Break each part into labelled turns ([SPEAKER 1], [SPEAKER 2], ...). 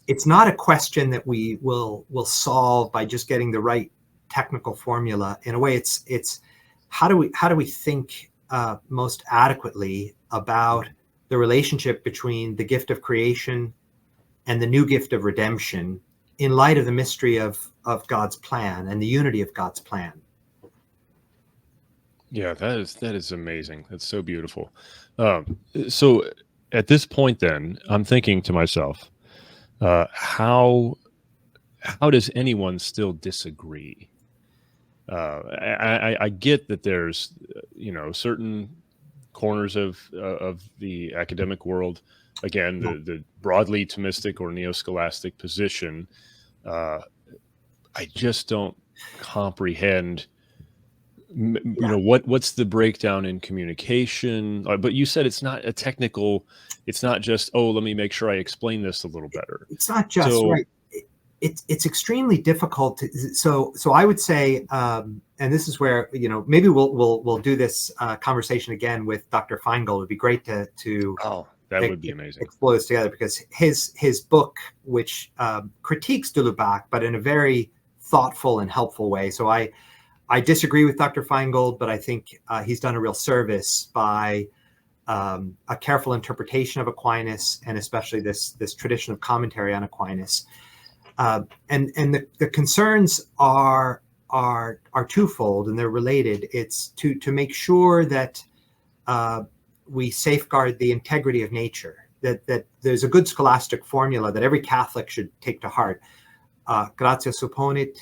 [SPEAKER 1] it's not a question that we will solve by just getting the right technical formula. In a way, it's how do we think most adequately about the relationship between the gift of creation and the new gift of redemption in light of the mystery of God's plan and the unity of God's plan.
[SPEAKER 2] Yeah, that is amazing. That's so beautiful. So at this point, then, I'm thinking to myself, how does anyone still disagree? I get that there's certain corners of the academic world, again, the broadly Thomistic or neo-scholastic position. I just don't comprehend. What's the breakdown in communication? But you said it's not a technical. It's not just, let me make sure I explain this a little better.
[SPEAKER 1] It's not just right. It's extremely difficult. So I would say, and this is where maybe we'll do this conversation again with Dr. Feingold. It'd be great to
[SPEAKER 2] that would be amazing.
[SPEAKER 1] Explore this together, because his book, which critiques DeLubac, but in a very thoughtful and helpful way. So I disagree with Dr. Feingold, but I think he's done a real service by a careful interpretation of Aquinas, and especially this tradition of commentary on Aquinas. And the concerns are twofold, and they're related. It's to make sure that we safeguard the integrity of nature, that there's a good scholastic formula that every Catholic should take to heart. Gratia supponit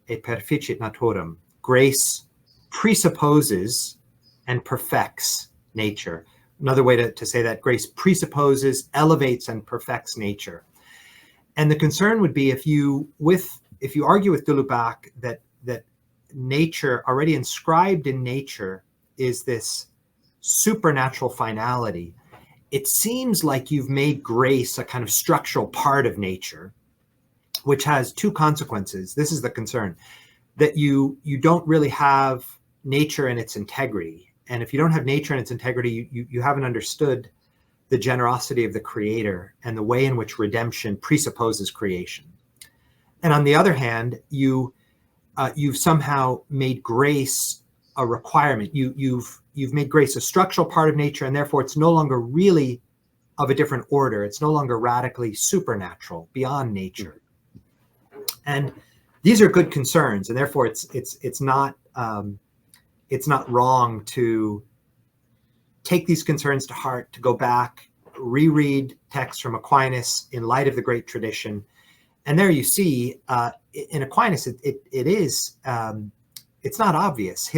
[SPEAKER 1] et perficit naturam. Grace presupposes and perfects nature. Another way to say that, grace presupposes, elevates, and perfects nature. And the concern would be if you argue with DeLubac that nature, already inscribed in nature, is this supernatural finality, it seems like you've made grace a kind of structural part of nature, which has two consequences. This is the concern, that you don't really have nature in its integrity. And if you don't have nature in its integrity, you haven't understood the generosity of the Creator and the way in which redemption presupposes creation. And on the other hand, you've somehow made grace a requirement. You've made grace a structural part of nature, and therefore it's no longer really of a different order. It's no longer radically supernatural, beyond nature. And these are good concerns, and therefore it's not wrong to take these concerns to heart, to go back, reread texts from Aquinas in light of the great tradition. And there you see, in Aquinas, it's not obvious.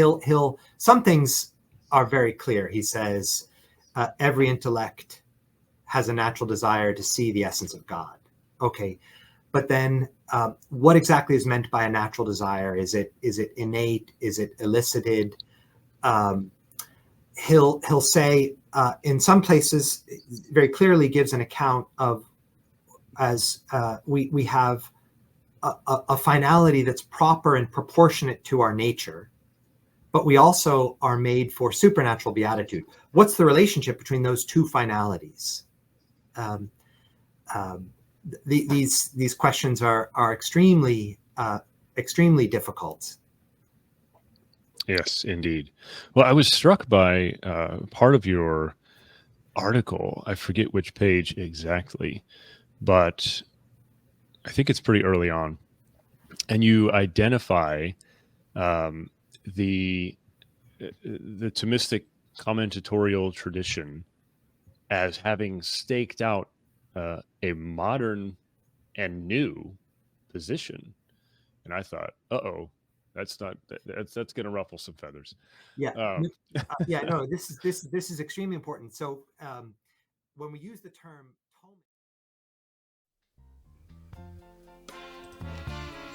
[SPEAKER 1] Some things are very clear. He says, every intellect has a natural desire to see the essence of God. Okay, but then what exactly is meant by a natural desire? Is it innate? Is it elicited? He'll say in some places very clearly gives an account of as we have a finality that's proper and proportionate to our nature, but we also are made for supernatural beatitude. What's the relationship between those two finalities? These questions are extremely difficult.
[SPEAKER 2] Yes, indeed. Well, I was struck by part of your article. I forget which page exactly, but I think it's pretty early on. And you identify the Thomistic commentatorial tradition as having staked out a modern and new position. And I thought, that's going to ruffle some feathers.
[SPEAKER 1] Yeah. No, this is extremely important. So when we use the term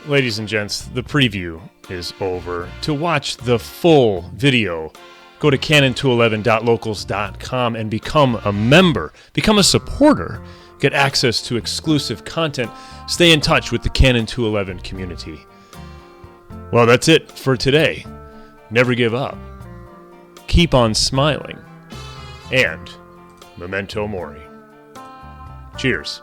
[SPEAKER 2] Ladies and gents, the preview is over. To watch the full video, go to canon211.locals.com and become a member, become a supporter, get access to exclusive content, stay in touch with the Canon 211 community. Well, that's it for today. Never give up. Keep on smiling. And memento mori. Cheers.